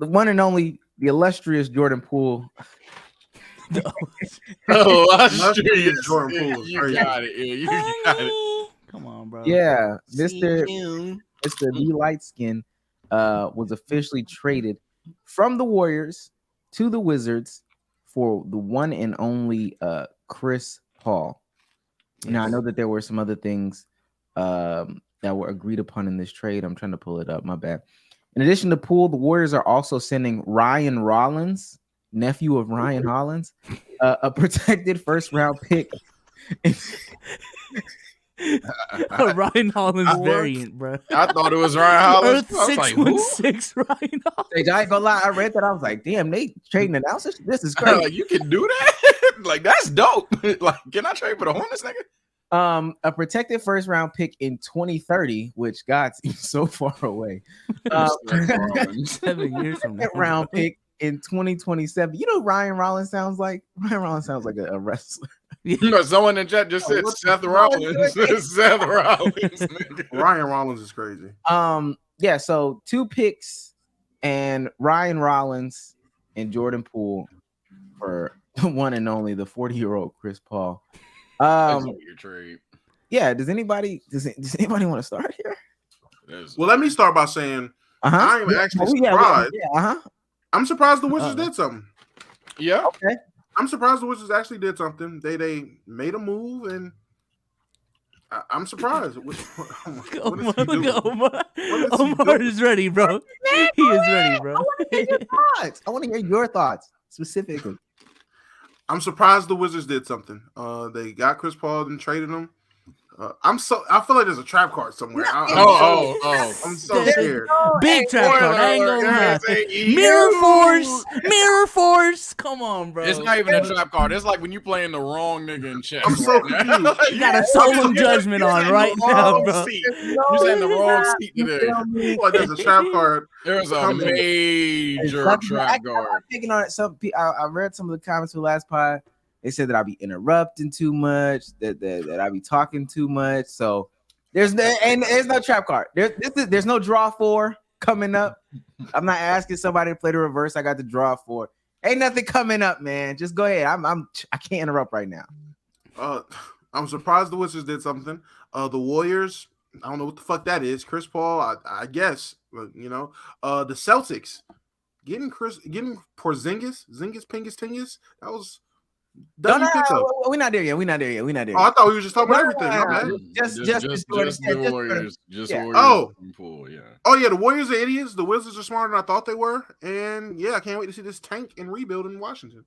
the one and only, the illustrious Jordan Poole. Oh, I sure Illustrious Jordan Poole is you crazy. got it. Yeah, you got it. Come on, bro. Yeah, See Mr. you. The Light Skin was officially traded from the Warriors to the Wizards for the one and only Chris Paul. Now I know that there were some other things that were agreed upon in this trade. I'm trying to pull it up. My bad. In addition to Poole, the Warriors are also sending Ryan Rollins, nephew of Ryan Hollins, a protected first round pick. Ryan Hollins variant, bro. I thought it was Ryan Hollins. Earth I was like, who? 616 Ryan Hollins. Hey, I ain't gonna lie, I read that. I was like, damn, they trading announcers. This is crazy. Like, you can do that? Like, that's dope. Like, can I trade for the Hornets, nigga? A protected first round pick in 2030, which God seems so far away. 7 years from now. Second round pick in 2027. You know what Ryan Rollins sounds like? Ryan Rollins sounds like a wrestler. No, someone in chat just said Seth Rollins. Seth Rollins. Nigga. Ryan Rollins is crazy. Yeah, so 2 picks and Ryan Rollins and Jordan Poole for the one and only the 40-year-old Chris Paul. That's a weird trade. Yeah, does anybody want to start here? Well, let me start by saying I am actually surprised. I'm surprised the Wizards did something. Yeah. Okay. I'm surprised the Wizards actually did something. They made a move, and I'm surprised. Omar is ready, bro. He is ready, bro. I want to hear your thoughts specifically. I'm surprised the Wizards did something. They got Chris Paul and traded him. I feel like there's a trap card somewhere. I'm so scared. Big trap card. I ain't gonna lie. Mirror force. Come on, bro. It's not even a trap card. It's like when you playing the wrong nigga in chess. I'm so confused. You got a solemn judgment on right now, bro. You're in the wrong seat today. Like there's a trap card. There's a major trap card. I'm taking on it. I read some of the comments from last pod. They said that I be interrupting too much, that I be talking too much. So there's no trap card. There's no draw 4 coming up. I'm not asking somebody to play the reverse. I got the draw 4. Ain't nothing coming up, man. Just go ahead. I can't interrupt right now. I'm surprised the Wizards did something. The Warriors, I don't know what the fuck that is. Chris Paul, I guess, but, the Celtics getting Porzingis, Pingus. That was. No, we're not there yet. We're not there. Oh, I thought we were just talking about everything. Just the Warriors. Warriors. Oh yeah, the Warriors are idiots. The Wizards are smarter than I thought they were, and yeah, I can't wait to see this tank and rebuild in Washington.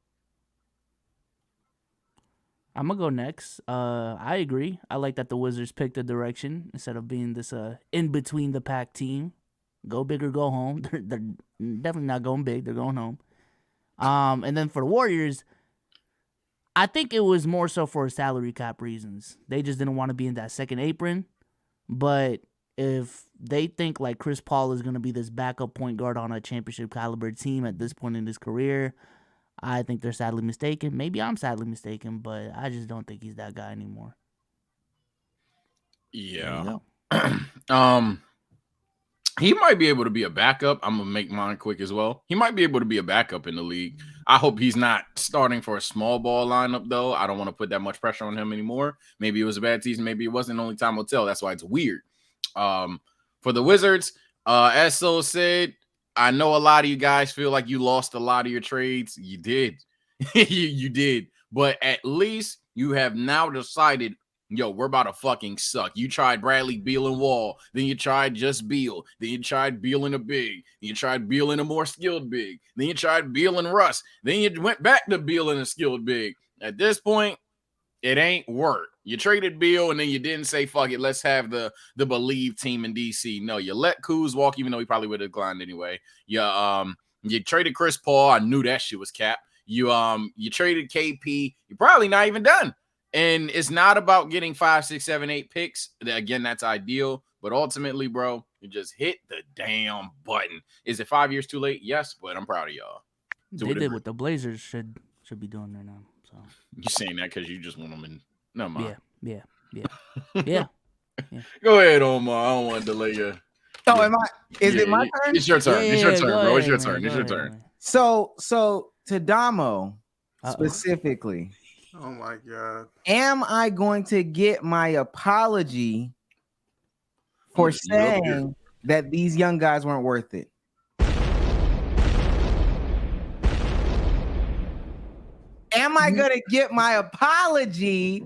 I'm gonna go next. I agree. I like that the Wizards picked a direction instead of being this in between the pack team. Go big or go home. They're definitely not going big. They're going home. And then for the Warriors, I think it was more so for salary cap reasons. They just didn't want to be in that second apron. But if they think like Chris Paul is going to be this backup point guard on a championship caliber team at this point in his career, I think they're sadly mistaken. Maybe I'm sadly mistaken, but I just don't think he's that guy anymore. Yeah. He might be able to be a backup. I'm going to make mine quick as well. He might be able to be a backup in the league. I hope he's not starting for a small ball lineup, though. I don't want to put that much pressure on him anymore. Maybe it was a bad season. Maybe it wasn't. Only time will tell. That's why it's weird. For the Wizards, as So said, I know a lot of you guys feel like you lost a lot of your trades. You did. you did. But at least you have now decided, yo, we're about to fucking suck. You tried Bradley Beal and Wall. Then you tried just Beal. Then you tried Beal and a big. Then you tried Beal and a more skilled big. Then you tried Beal and Russ. Then you went back to Beal and a skilled big. At this point, it ain't work. You traded Beal and then you didn't say, fuck it, let's have the Believe team in DC. No, you let Kuz walk, even though he probably would have declined anyway. You traded Chris Paul. I knew that shit was cap. You traded KP. You're probably not even done. And it's not about getting 5, 6, 7, 8 picks. Again, that's ideal. But ultimately, bro, you just hit the damn button. Is it 5 years too late? Yes, but I'm proud of y'all. They did what the Blazers should be doing right now. So you saying that because you just want them in? No, mind. Yeah. Go ahead, Omar. I don't want to delay Oh, am I? Is it my turn? It's your turn. It's your turn, go bro. It's ahead, your man, turn. go It's your ahead, turn. man. So to Damo Uh-oh. specifically, Oh my god. am I going to get my apology for just mute up here. saying that these young guys weren't worth it? Am I gonna get my apology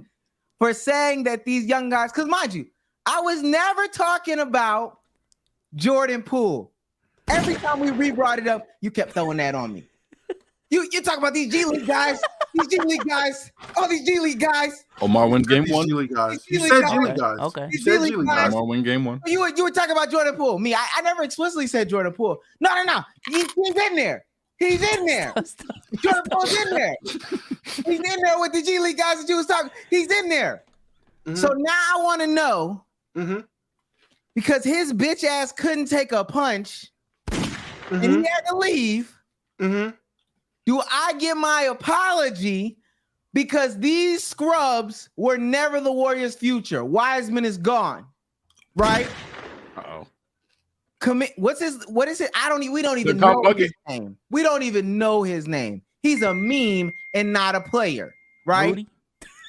for saying that these young guys? Because mind you, I was never talking about Jordan Poole. Every time we brought it up, you kept throwing that on me. You talk about these G League guys, all these G League guys. Omar wins game These one. G League guys. These You G League said G guys. League guys. Okay. You These said G G League League guys. guys. Omar win game one. You were talking about Jordan Poole. Me, I never explicitly said Jordan Poole. No. He's in there. He's in there. Jordan Poole's in there. He's in there with the G League guys that you was talking. He's in there. Mhm. So now I want to know, Mhm. because his bitch ass couldn't take a punch and he Mhm. had to leave. Mhm. Do I get my apology because these scrubs were never the Warriors' future? Wiseman is gone, right? Uh-oh. What is it? We don't even Tom know Bucket. his name. We don't even know his name. He's a meme and not a player, right? Rudy?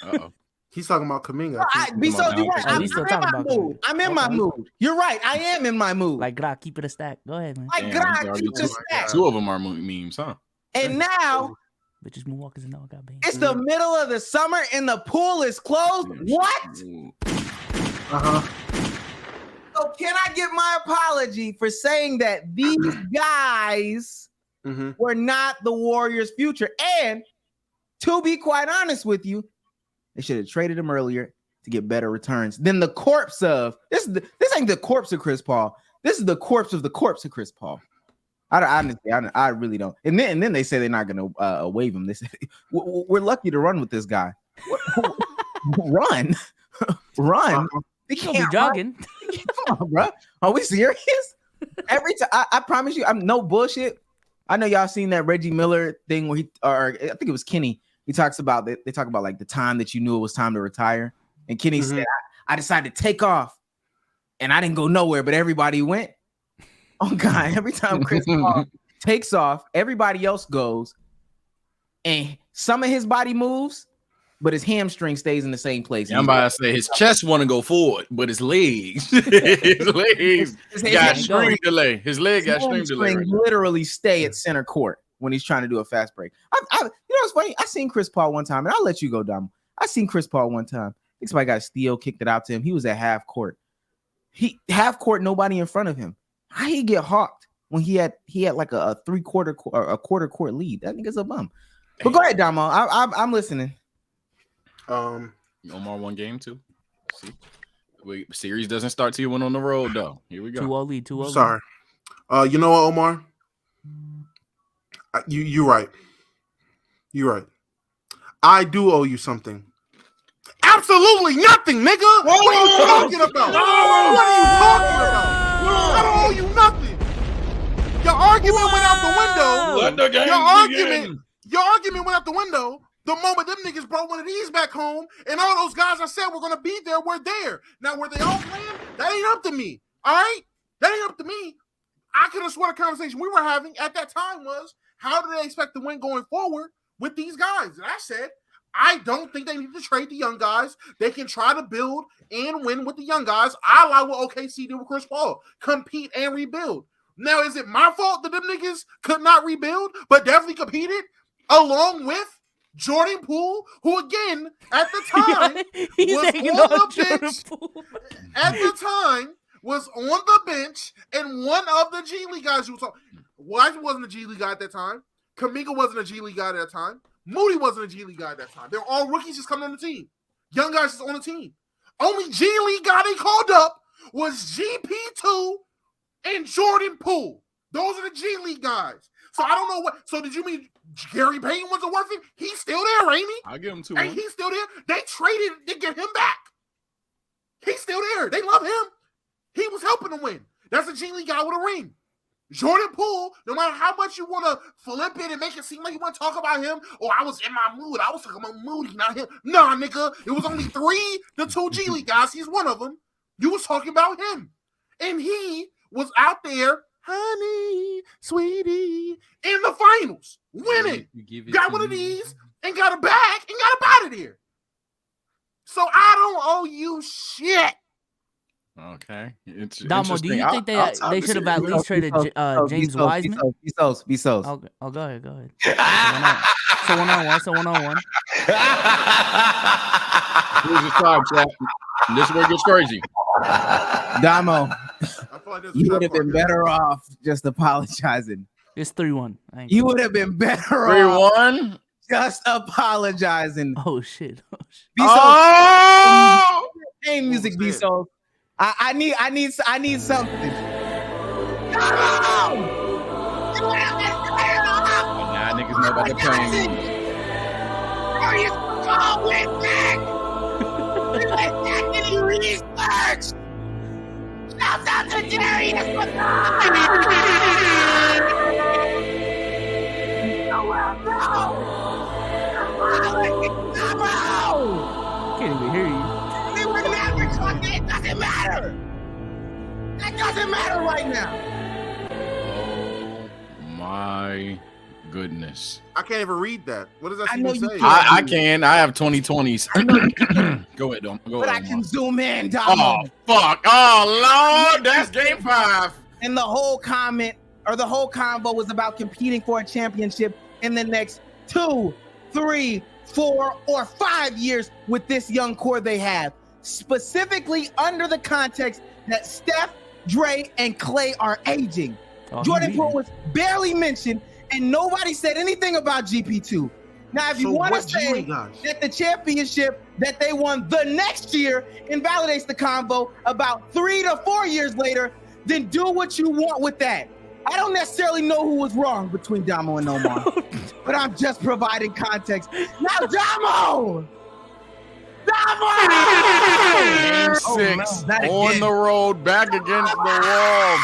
Uh-oh. He's talking about Kaminga. So you're right. Oh, I'm we still in talking my about mood. Kaminga. I'm in my Okay. mood. You're right. I am in my mood. Like, Gra, keep it a stack. Go ahead, man. My Damn, God, these are keep two- the stack. Two of them are memes, huh? And now Bitches moonwalkers and all got banged. it's the middle of the summer and the pool is closed. What? Ooh. Uh-huh. So can I get my apology for saying that these guys Mhm. were not the Warriors' future? And to be quite honest with you, they should have traded him earlier to get better returns than the corpse of this. This ain't the corpse of Chris Paul. This is the corpse of Chris Paul. I really don't. And then they say they're not going to waive him. They say we're lucky to run with this guy. Run. They He'll be can't run. jogging. Come on, bro. Are we serious? Every time, I promise you, I'm no bullshit. I know y'all seen that Reggie Miller thing where I think it was Kenny. He talks about they talk about like the time that you knew it was time to retire. And Kenny said, I decided to take off and I didn't go nowhere, but everybody went. Oh God, every time Chris Paul takes off, everybody else goes. And some of his body moves, but his hamstring stays in the same place. Yeah, I'm about to say his chest want to go forward, but his legs, his legs got stream delay. His leg got stream delay. Right now. Literally stay at center court when he's trying to do a fast break. You know what's funny? I seen Chris Paul one time, and I'll let you go, Dom. I seen Chris Paul one time. I think somebody got a steal, kicked it out to him. He was at half court. Half court, nobody in front of him. How he get hawked when he had like a quarter court lead? That nigga's a bum. But go ahead, Damo. I'm listening. Omar won game two. See, series doesn't start till you win on the road, though. Here we go. 2-0 lead. 2-0 lead. Sorry. You know what, Omar? You're right. You're right. I do owe you something. Absolutely nothing, nigga. What are you talking about? What are you talking about? I don't owe you nothing. Your argument went out the window. Let the game Your argument went out the window the moment them niggas brought one of these back home, and all those guys I said were gonna be there were there. Now, were they all playing? That ain't up to me. All right, that ain't up to me. I could have sworn the conversation we were having at that time was, how do they expect to win going forward with these guys? And I said, I don't think they need to trade the young guys. They can try to build and win with the young guys. I like what OKC did with Chris Paul. Compete and rebuild. Now, is it my fault that them niggas could not rebuild, but definitely competed along with Jordan Poole, who again, at the time, was on the bench. At the time, was on the bench, and one of the G League guys you were talking. Wiseman wasn't a G League guy at that time. Kaminga wasn't a G League guy at that time. Moody wasn't a G League guy at that time. They're all rookies just coming on the team. Young guys just on the team. Only G League guy they called up was GP2 and Jordan Poole. Those are the G League guys. So I don't know what. So did you mean Gary Payton wasn't worth it? He's still there, ain't he? I'll give him 2-1. And he's still there. They traded to get him back. He's still there. They love him. He was helping them win. That's a G League guy with a ring. Jordan Poole, no matter how much you want to flip it and make it seem like you want to talk about him, or I was in my mood. I was talking about Moody, not him. Nah, nigga. It was only the 2 G League guys. He's one of them. You was talking about him. And he was out there, honey, sweetie, in the finals, winning. Got one of these and got a bag and got up out of there. So I don't owe you shit. Okay. It's Damo, do you interesting. think I'll they should have at least traded James Wiseman? Bezos. Oh, go ahead. So one on one. Here's the side chat. This is where it gets crazy. Damo, I feel like there's a you would tough have been part. better off just apologizing. It's 3-1. You would have been better off 3-1. just apologizing. Oh shit. Bezos, Oh! hey, music, What was that? Bezos. I need something. Now niggas know about the pain. Can't even hear you. It doesn't matter right now. Oh my goodness. I can't even read that. What does that I know even you say? can't. I can. I have 2020s. Go ahead, Dom. Go But I ahead. can Omar. zoom in, Oh Damo. fuck! Oh Lord, that's game 5. And the whole comment or the whole convo was about competing for a championship in the next 2, 3, 4, or 5 years with this young core they have. Specifically under the context that Steph, Dre, and Clay are aging. Oh, Jordan he Poole reading. was barely mentioned, and nobody said anything about GP2. Now, if you So want to what G say League guys? that the championship that they won the next year invalidates the convo about 3 to 4 years later, then do what you want with that. I don't necessarily know who was wrong between Damo and Omar, but I'm just providing context. Now, Damo! Game Oh, 6 no, not on again. the road, back against the wall.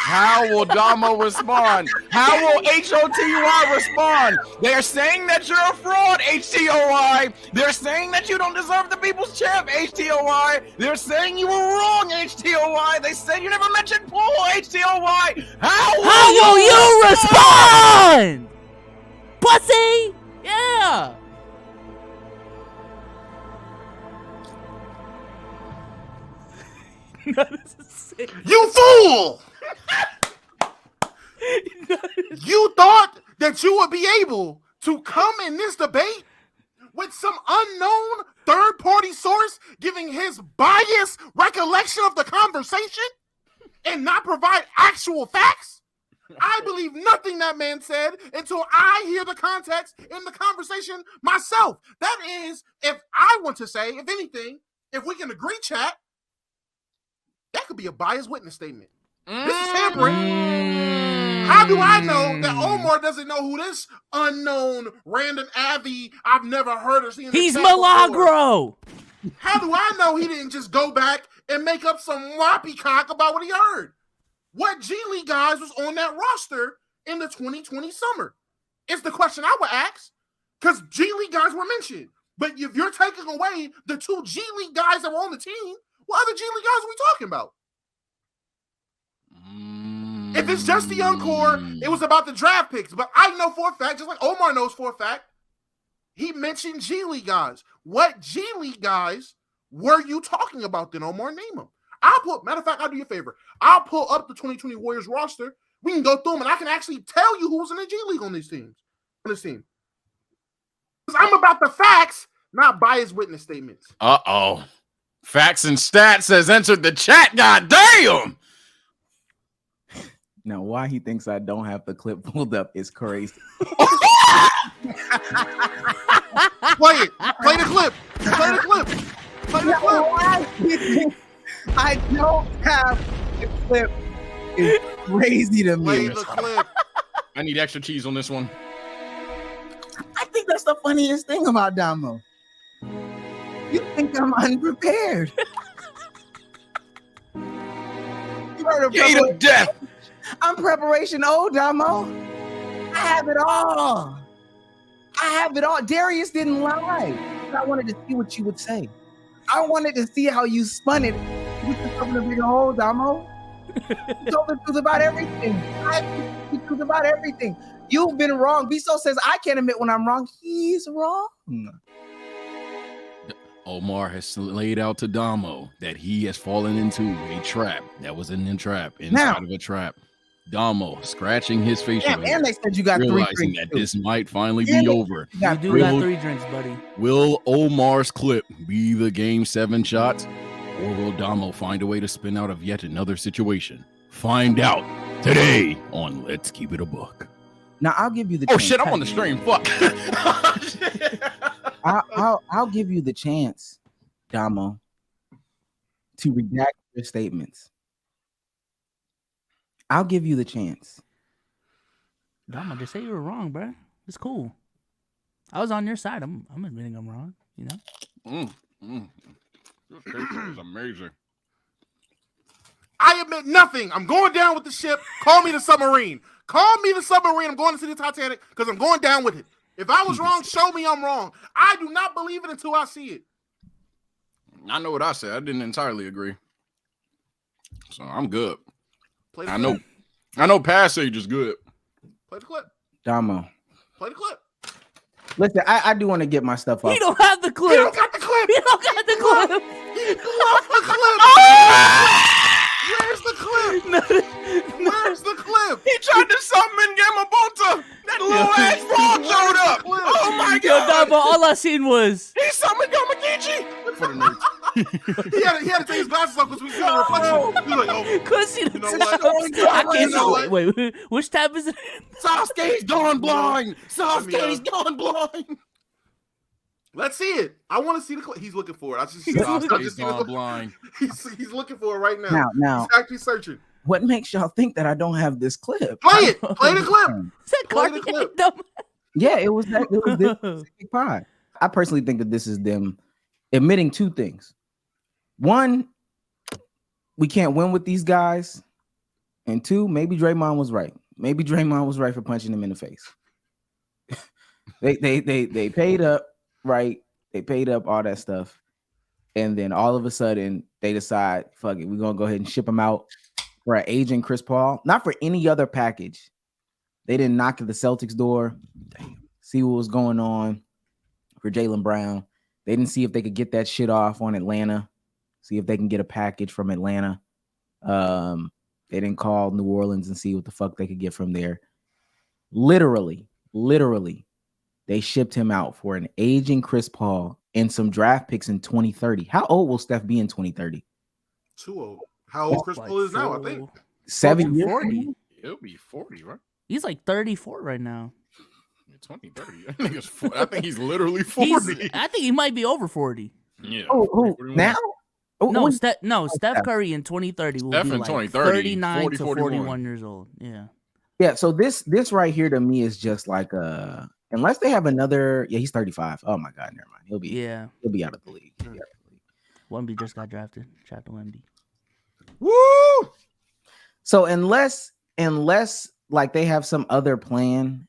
How will Damo respond? How will HOTY respond? They're saying that you're a fraud, HTOY. They're saying that you don't deserve the people's champ, HTOY. They're saying you were wrong, HTOY. They said you never mentioned Poole, HTOY. How How will you respond? Pussy! Yeah. You fool! You thought that you would be able to come in this debate with some unknown third-party source giving his biased recollection of the conversation and not provide actual facts? I believe nothing that man said until I hear the context in the conversation myself. That is, if I want to say, if anything, if we can agree, chat, that could be a biased witness statement. This is tampering. How do I know that Omar doesn't know who this unknown random Avi I've never heard or seen? in the He's chat before? Milagro. How do I know he didn't just go back and make up some whoppy cock about what he heard? What G League guys was on that roster in the 2020 summer? It's the question I would ask, because G League guys were mentioned. But if you're taking away the 2 G League guys that were on the team, what other G League guys are we talking about? If it's just the young core, it was about the draft picks. But I know for a fact, just like Omar knows for a fact, he mentioned G League guys. What G League guys were you talking about then, Omar? Name them. Matter of fact, I'll do you a favor. I'll pull up the 2020 Warriors roster. We can go through them, and I can actually tell you who was in the G League on these teams. On this team. Because I'm about the facts, not biased witness statements. Uh-oh. Facts and Stats has entered the chat. God damn. Now, why he thinks I don't have the clip pulled up is crazy. Play it. Play the clip. Play the clip. Play the clip. Why he thinks I don't have the clip is crazy to Play me. the clip. I need extra cheese on this one. I think that's the funniest thing about Damo. You think I'm unprepared. You heard of Gate of death. I'm preparation old, Damo. I have it all. I have it all. Darius didn't lie. I wanted to see what you would say. I wanted to see how you spun it. You took up in a bigger hole, Damo. You told the truth about everything. I told the truth about everything. You've been wrong. Biso says I can't admit when I'm wrong. He's wrong. Omar has laid out to Damo that he has fallen into a trap. That was an trap inside of a trap. Damo scratching his facial Damn, hair, and they said you got 3 realizing drinks. that too. this might finally And be they- over. You got You do 3. got 3 drinks, buddy. Will Omar's clip be the game 7 shots, or will Damo find a way to spin out of yet another situation? Find out today on Let's Keep It a Buck. Now I'll give you the. Oh chance. shit, I'm on the stream. Fuck. I'll give you the chance, Damo, to redact your statements. I'll give you the chance. Dama, just say you were wrong, bro. It's cool. I was on your side. I'm admitting I'm wrong. You know. This cake is amazing. I admit nothing. I'm going down with the ship. Call me the submarine. Call me the submarine. I'm going to see the Titanic because I'm going down with it. If I was wrong, show me I'm wrong. I do not believe it until I see it. I know what I said. I didn't entirely agree. So I'm good. Play the I clip. know Passage is good. Play the clip. Damo. Play the clip. Listen, I do want to get my stuff off. He don't have the clip. He don't got the clip. He don't got the clip. He lost the clip. Where's the clip? Where's the clip? He tried to summon Gamabunta. That little ass frog showed up. Oh my Yo, god. Dama, all I seen was He summoned Yamagichi. For the nerds. He had to take his glasses off because we see the reflection. He was like, oh, couldn't see the You know what? tabs. I You can't know see. Wait, which tab is it? Sasuke's gone blind. Sasuke's Sasuke's gone blind. let's see it. I want to see the clip. He's looking for it. I just see Sasuke's the gone clip. blind. He's looking for it right now. Now, He's actually searching. what makes y'all think that I don't have this clip? Play it. Play the clip. Is that Play the Cardi clip. Dama? Yeah, it was that. It was this specific pod. I personally think that this is them admitting 2 things. One, we can't win with these guys, and 2, maybe Draymond was right. Maybe Draymond was right for punching him in the face. They paid up, right? They paid up all that stuff, and then all of a sudden they decide, fuck it, we're gonna go ahead and ship him out for an aging Chris Paul, not for any other package. They didn't knock at the Celtics door, see what was going on for Jaylen Brown. They didn't see if they could get that shit off on Atlanta, see if they can get a package from Atlanta. They didn't call New Orleans and see what the fuck they could get from there. Literally, they shipped him out for an aging Chris Paul and some draft picks in 2030. How old will Steph be in 2030? Too old. How old Chris Paul is now, I think. 7 years? 40. He'll be 40, right? He's like 34 right now. 2030. That nigga's 40. I think he's literally He's, 40. I think he might be over 40. Yeah. Oh, who 41. now? Oh, No, when- Steph Steph. Curry in 2030 will Steph be in like 2030, 39 40, to 41. 41 years old. Yeah. Yeah, so this right here to me is just like unless they have another, he's 35. Oh my god, never mind. He'll be Yeah. out of the league. He'll be out of the league. Wemby just got drafted. Shout out to Wemby. Woo! So unless like they have some other plan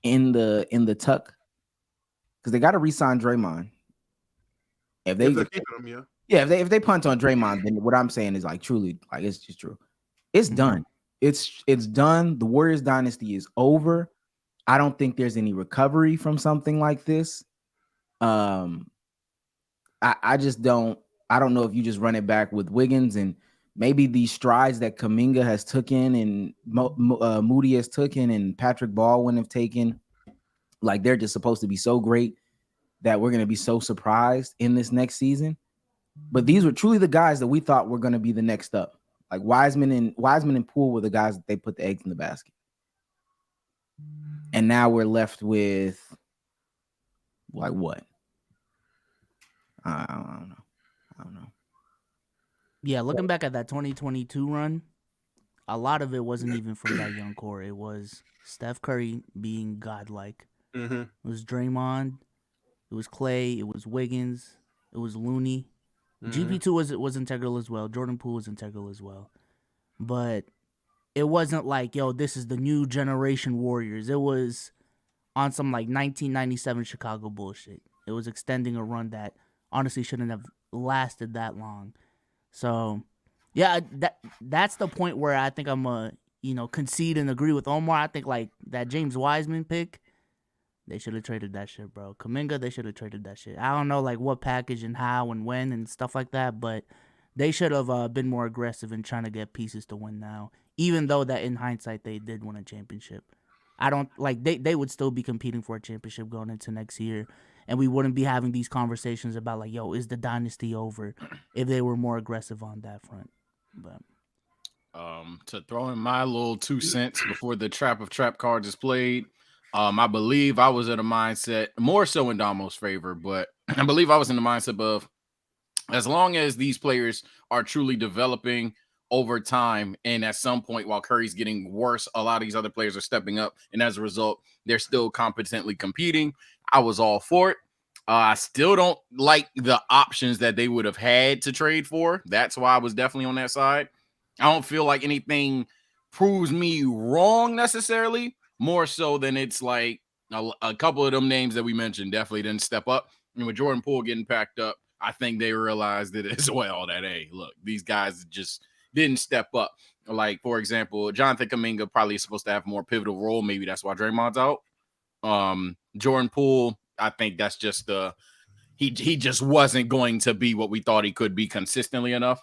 in the tuck, because they got to re-sign Draymond. If they If they're keeping him, yeah. if they punt on Draymond, then what I'm saying is like truly like it's just true. It's done. It's done. The Warriors dynasty is over. I don't think there's any recovery from something like this. I just don't. I don't know if you just run it back with Wiggins and maybe these strides that Kuminga has taken and Moody has taken and Patrick Baldwin have taken, like they're just supposed to be so great that we're going to be so surprised in this next season. But these were truly the guys that we thought were going to be the next up. Like Wiseman and Poole were the guys that they put the eggs in the basket. And now we're left with like what? I don't know. Yeah, looking back at that 2022 run, a lot of it wasn't even from that young core. It was Steph Curry being godlike. Mm-hmm. It was Draymond. It was Clay. It was Wiggins. It was Looney. GP2 was integral as well. Jordan Poole was integral as well. But it wasn't like, yo, this is the new generation Warriors. It was on some like 1997 Chicago bullshit. It was extending a run that honestly shouldn't have lasted that long. So Yeah, that's the point where I think I'm concede and agree with Omar. I think like that James Wiseman pick, they should have traded that shit, bro. Kuminga, they should have traded that shit. I don't know like what package and how and when and stuff like that, but they should have been more aggressive in trying to get pieces to win now. Even though that in hindsight they did win a championship, I don't like they would still be competing for a championship going into next year, and we wouldn't be having these conversations about like, yo, is the dynasty over? If they were more aggressive on that front, but. To throw in my little 2 cents before the trap of trap cards is played. I believe I was in a mindset more so in Damo's favor, but I believe I was in the mindset of as long as these players are truly developing over time, and at some point while Curry's getting worse, a lot of these other players are stepping up, and as a result, they're still competently competing. I was all for it. I still don't like the options that they would have had to trade for. That's why I was definitely on that side. I don't feel like anything proves me wrong necessarily, more so than it's like a couple of them names that we mentioned definitely didn't step up. And with Jordan Poole getting packed up, I think they realized it as well that, hey, look, these guys just didn't step up. Like, for example, Jonathan Kuminga probably is supposed to have a more pivotal role. Maybe that's why Draymond's out. Jordan Poole, I think that's just he just wasn't going to be what we thought he could be consistently enough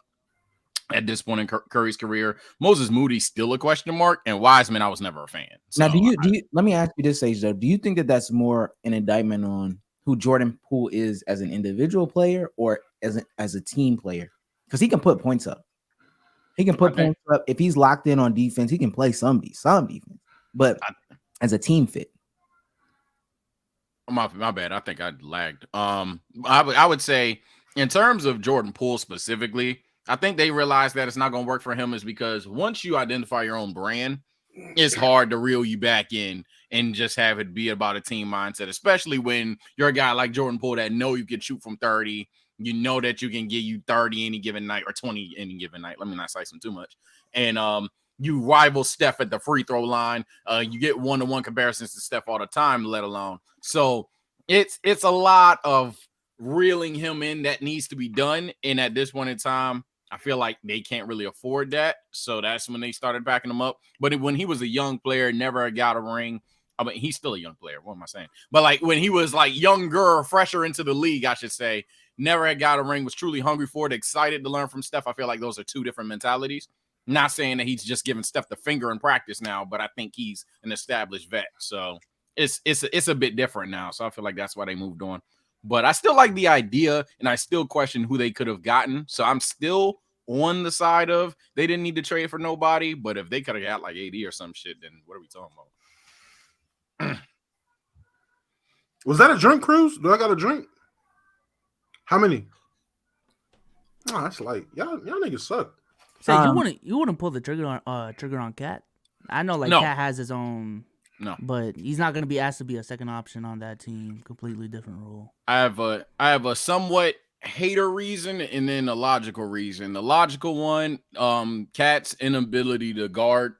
at this point in Curry's career. Moses Moody's still a question mark, and Wiseman, I was never a fan. So, now, do you let me ask you this, Sage, though? Do you think that that's more an indictment on who Jordan Poole is as an individual player or as a team player? Because he can put points up. He can put points up. If he's locked in on defense, he can play some defense. But as a team fit. My bad. I think I lagged. I would say in terms of Jordan Poole specifically, I think they realized that it's not going to work for him is because once you identify your own brand, it's hard to reel you back in and just have it be about a team mindset, especially when you're a guy like Jordan Poole that know you can shoot from 30. You know that you can give you 30 any given night or 20 any given night. Let me not slice him too much. And you rival Steph at the free throw line. You get one-to-one comparisons to Steph all the time, let alone. So it's a lot of reeling him in that needs to be done. And at this point in time, I feel like they can't really afford that. So that's when they started backing him up. But when he was a young player, never got a ring. I mean, he's still a young player. What am I saying? But like when he was like younger, fresher into the league, I should say, never had got a ring, was truly hungry for it, excited to learn from Steph. I feel like those are two different mentalities. Not saying that he's just giving Steph the finger in practice now, but I think he's an established vet. So it's a bit different now. So I feel like that's why they moved on. But I still like the idea, and I still question who they could have gotten. So I'm still on the side of they didn't need to trade for nobody. But if they could have got like AD or some shit, then what are we talking about? Was that a drink, Cruz? Do I got a drink? How many? Oh, that's like y'all niggas suck. Say you wouldn't pull the trigger on Cat. I know like Cat has his own. No, but he's not going to be asked to be a second option on that team. Completely different role. I have a somewhat hater reason and then a logical reason. The logical one, Cat's inability to guard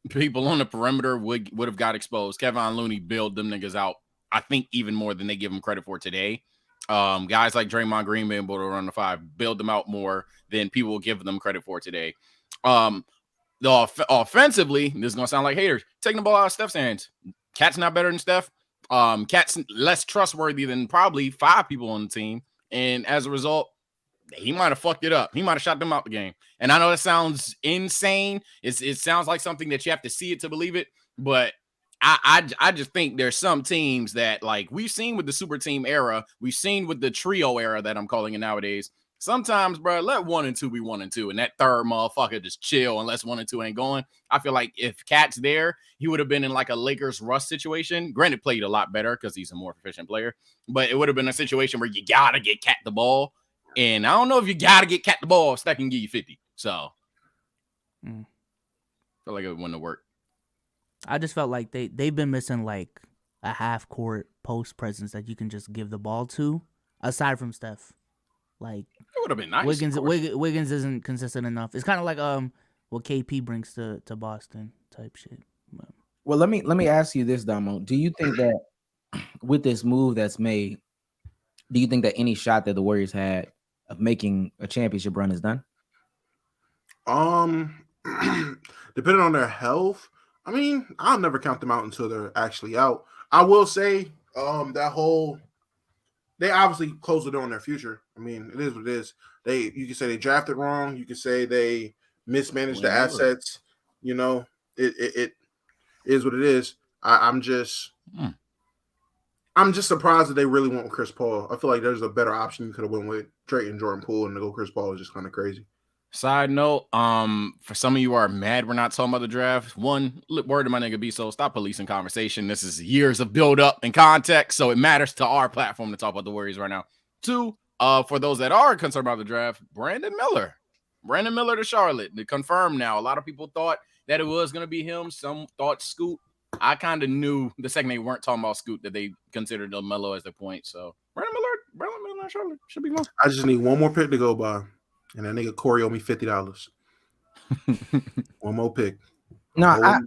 people on the perimeter would have got exposed. Kevin Looney bailed them niggas out, I think, even more than they give him credit for today. Guys like Draymond Green being able to run the 5 bailed them out more than people will give them credit for today. Offensively, this is gonna sound like haters, taking the ball out of Steph's hands. Cat's not better than Steph. Cat's less trustworthy than probably 5 people on the team, and as a result, he might have fucked it up. He might have shot them out the game. And I know that sounds insane. It sounds like something that you have to see it to believe it, but I just think there's some teams that, like we've seen with the super team era, we've seen with the trio era that I'm calling it nowadays. Sometimes, bro, let 1 and 2 be 1 and 2, and that third motherfucker just chill unless 1 and 2 ain't going. I feel like if Cat's there, he would have been in like a Lakers Russ situation. Granted, played a lot better because he's a more efficient player, but it would have been a situation where you gotta get Cat the ball, and I don't know if you gotta get Cat the ball. Steph can give you 50, so I feel like it wouldn't have worked. I just felt like they've been missing like a half court post presence that you can just give the ball to, aside from Steph. Like it would have been nice. Wiggins isn't consistent enough. It's kind of like what KP brings to Boston type shit. But. Well, let me ask you this, Damo. Do you think that with this move that's made, do you think that any shot that the Warriors had of making a championship run is done? Depending on their health, I mean, I'll never count them out until they're actually out. I will say, they obviously closed the door on their future. I mean, it is what it is. You can say they drafted wrong. You can say they mismanaged the assets. You know, it is what it is. I'm just surprised that they really went with Chris Paul. I feel like there's a better option you could have went with trading Jordan Poole, and to go Chris Paul is just kind of crazy. Side note, for some of you are mad we're not talking about the draft. One, word to my nigga B-So, stop policing conversation. This is years of build up and context, so it matters to our platform to talk about the Warriors right now. Two, for those that are concerned about the draft, Brandon Miller to Charlotte. They confirmed now. A lot of people thought that it was going to be him. Some thought Scoot. I kind of knew the second they weren't talking about Scoot that they considered LaMelo as the point. So Brandon Miller, Charlotte should be one. I just need one more pick to go by. And that nigga Corey owe me $50. One more pick. No,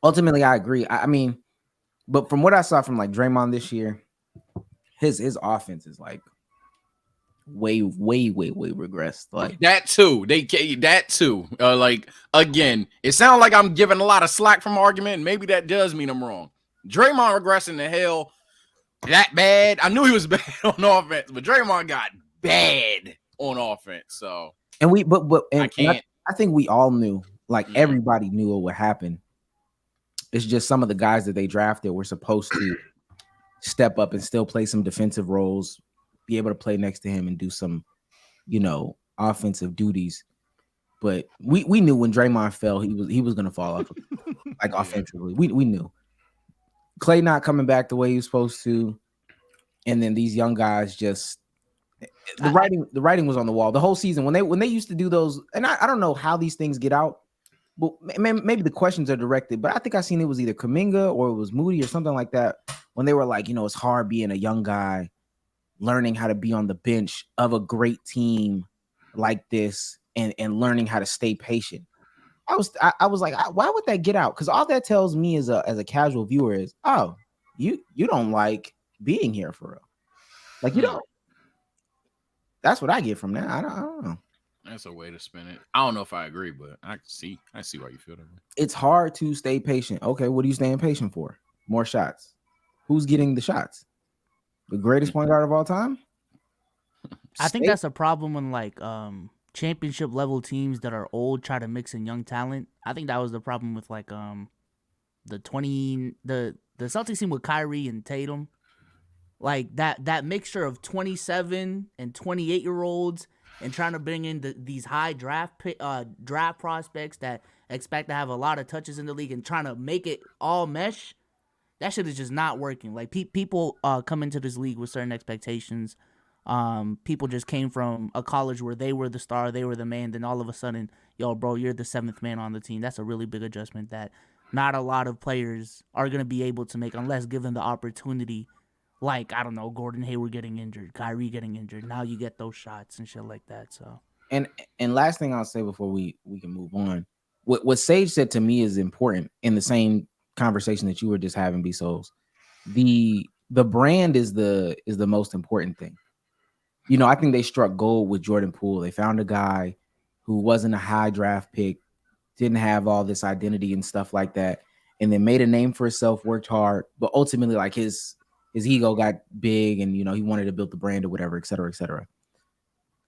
ultimately I agree. I mean, but from what I saw from like Draymond this year, his offense is like way regressed. Like that too. That too. Like again, it sounds like I'm giving a lot of slack from argument. Maybe that does mean I'm wrong. Draymond regressing to hell that bad. I knew he was bad on offense, but Draymond got bad on offense. So I think we all knew, like everybody knew what would happen. It's just some of the guys that they drafted were supposed to step up and still play some defensive roles, be able to play next to him and do some, offensive duties. But we knew when Draymond fell, he was gonna fall off like offensively. We knew. Clay not coming back the way he was supposed to, and then these young guys just the writing was on the wall the whole season when they used to do those. And I don't know how these things get out, but maybe the questions are directed. But I think I seen it was either Kuminga or it was Moody or something like that when they were like, it's hard being a young guy learning how to be on the bench of a great team like this and learning how to stay patient. I was like, why would that get out? Because all that tells me as a casual viewer is, oh, you don't like being here for real. Like you don't. That's what I get from that. I don't know. That's a way to spin it. I don't know if I agree, but I see why you feel that way. It's hard to stay patient. Okay, what are you staying patient for? More shots. Who's getting the shots? The greatest point guard of all time? I think that's a problem when like championship level teams that are old try to mix in young talent. I think that was the problem with like the Celtics team with Kyrie and Tatum. Like that mixture of 27 and 28-year-olds and trying to bring in these high draft prospects that expect to have a lot of touches in the league and trying to make it all mesh, that shit is just not working. Like people come into this league with certain expectations. People just came from a college where they were the star, they were the man. Then all of a sudden, yo, bro, you're the seventh man on the team. That's a really big adjustment that not a lot of players are going to be able to make unless given the opportunity. Like, I don't know, Gordon Hayward getting injured, Kyrie getting injured. Now you get those shots and shit like that. So, and last thing I'll say before we can move on, what Sage said to me is important in the same conversation that you were just having, B-Souls. The brand is the most important thing. I think they struck gold with Jordan Poole. They found a guy who wasn't a high draft pick, didn't have all this identity and stuff like that, and then made a name for himself, worked hard, but ultimately like his ego got big and, he wanted to build the brand or whatever, et cetera, et cetera.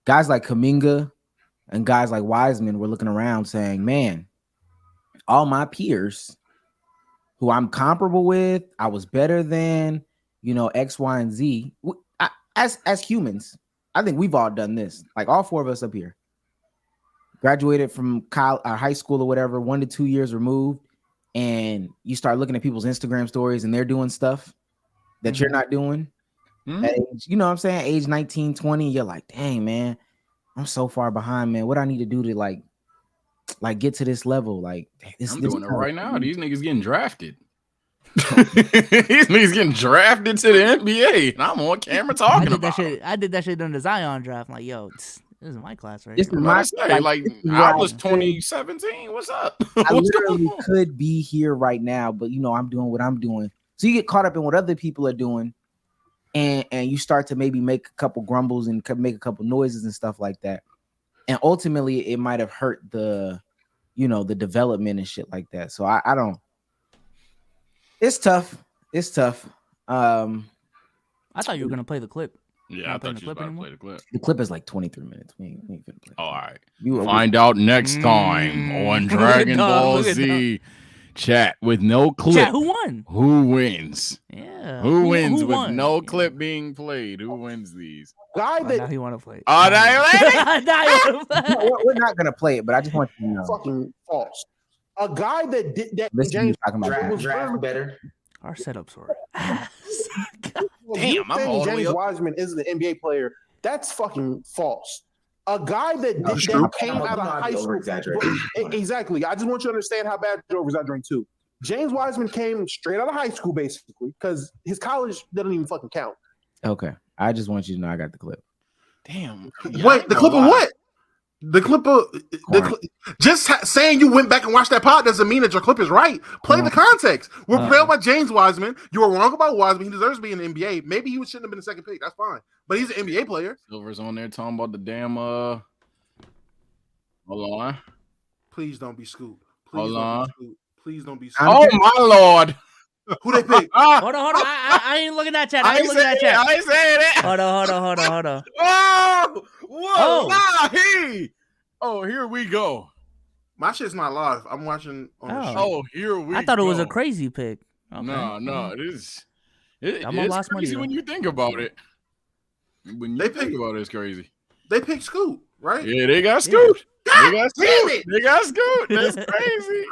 Guys like Kuminga and guys like Wiseman were looking around saying, man, all my peers who I'm comparable with, I was better than, X, Y, and Z. As humans, I think we've all done this. Like all four of us up here. Graduated from high school or whatever, 1 to 2 years removed, and you start looking at people's Instagram stories and they're doing stuff that you're not doing. At age, you know what I'm saying? Age 19, 20, you're like, dang, man, I'm so far behind, man. What I need to do to like get to this level? Like, I'm doing it right now. These niggas getting drafted. These niggas getting drafted to the NBA, and I'm on camera talking about it. I did that shit during the Zion draft. I'm like, yo, this is my class right here. I was 2017. What's up? I literally could be here right now, but I'm doing what I'm doing. So you get caught up in what other people are doing, and you start to maybe make a couple grumbles and make a couple noises and stuff like that. and ultimately it might have hurt the, the development and shit like that. So I don't. It's tough. It's tough. I thought you were gonna play the clip. Yeah, I Not playing thought you was the clip about to anymore? play the clip. The clip is like 23 minutes. We ain't gonna play. Oh, all right. You Find out next time on Look at Dragon Dom, Ball look at Z chat with no clip. Chat, who won? Who wins? Yeah. Who wins with won? no Yeah. clip being played? Who wins these? Guy Oh, now that he want to play. Oh, now you let it? Now you wanna play. No, we're not gonna play it, but I just want you to know. fucking false. A guy that did that. Listen to you James talking about was Draft literally- better. Our setups were ass. Damn, I'm saying all the way James up. Wiseman isn't an NBA player. That's fucking false. A guy that, That's that true. came out of high school. Exactly. I just want you to understand how bad you're over-exaggerating too. James Wiseman came straight out of high school, basically, because his college doesn't even fucking count. Okay, I just want you to know I got the clip. Damn. Wait, the clip of what? The clip of saying you went back and watched that pod doesn't mean that your clip is right. Play the context. We're playing about James Wiseman. You were wrong about Wiseman. He deserves to be in the NBA. Maybe he shouldn't have been the second pick. That's fine. But he's an NBA player. Silver's on there talking about the damn hold on. Please don't be Scoop. Hold Please don't on. be Scoop. Please don't be Scoop. Oh my lord. Who they pick? Hold on. I ain't looking at chat. I ain't looking at chat. I ain't saying it. Hold on. Whoa! Oh. Nah, oh, here we go. My shit's not live. I'm watching on the Oh. stream. Oh, here we go. I thought it was a crazy pick. Okay. No, it's I'm on lost money, crazy though. when you think about it. When you They think pick- about it, it's crazy. They picked Scoop, right? Yeah, they got Scoot. God They got damn Scoot. it! They got Scoot. That's crazy.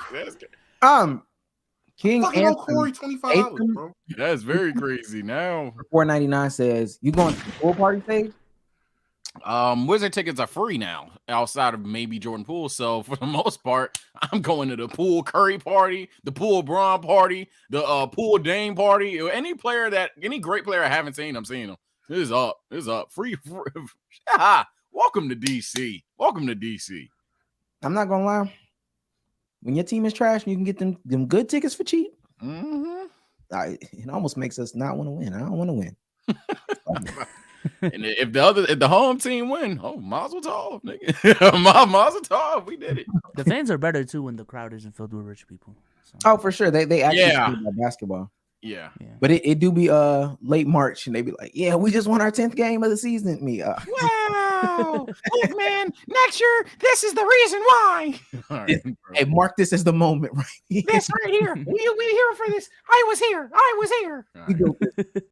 King Fucking old Anthony Corey, $25, Aiken? bro. That's very crazy. Now, $4.99 says you going to the pool party stage? Wizard tickets are free now, outside of maybe Jordan Poole. So for the most part, I'm going to the Poole Curry party, the Poole Braun party, the Poole Dame party. Any great player I haven't seen, I'm seeing them. This is up. Free. Welcome to DC. Welcome to DC. I'm not gonna lie. When your team is trash and you can get them good tickets for cheap, Mm-hmm. it almost makes us not want to win. I don't want to win. And if the home team win, oh, Mazel Tov, nigga. Mazel Tov, we did it. The fans are better too when the crowd isn't filled with rich people. So. Oh, for sure. They actually Yeah. speak about basketball. Yeah. But it do be late March and they be like, yeah, we just won our 10th game of the season. Wow. Look, man, next year, this is the reason why. All right, Hey, mark this as the moment, right? this right here. We here for this. I was here. We built this.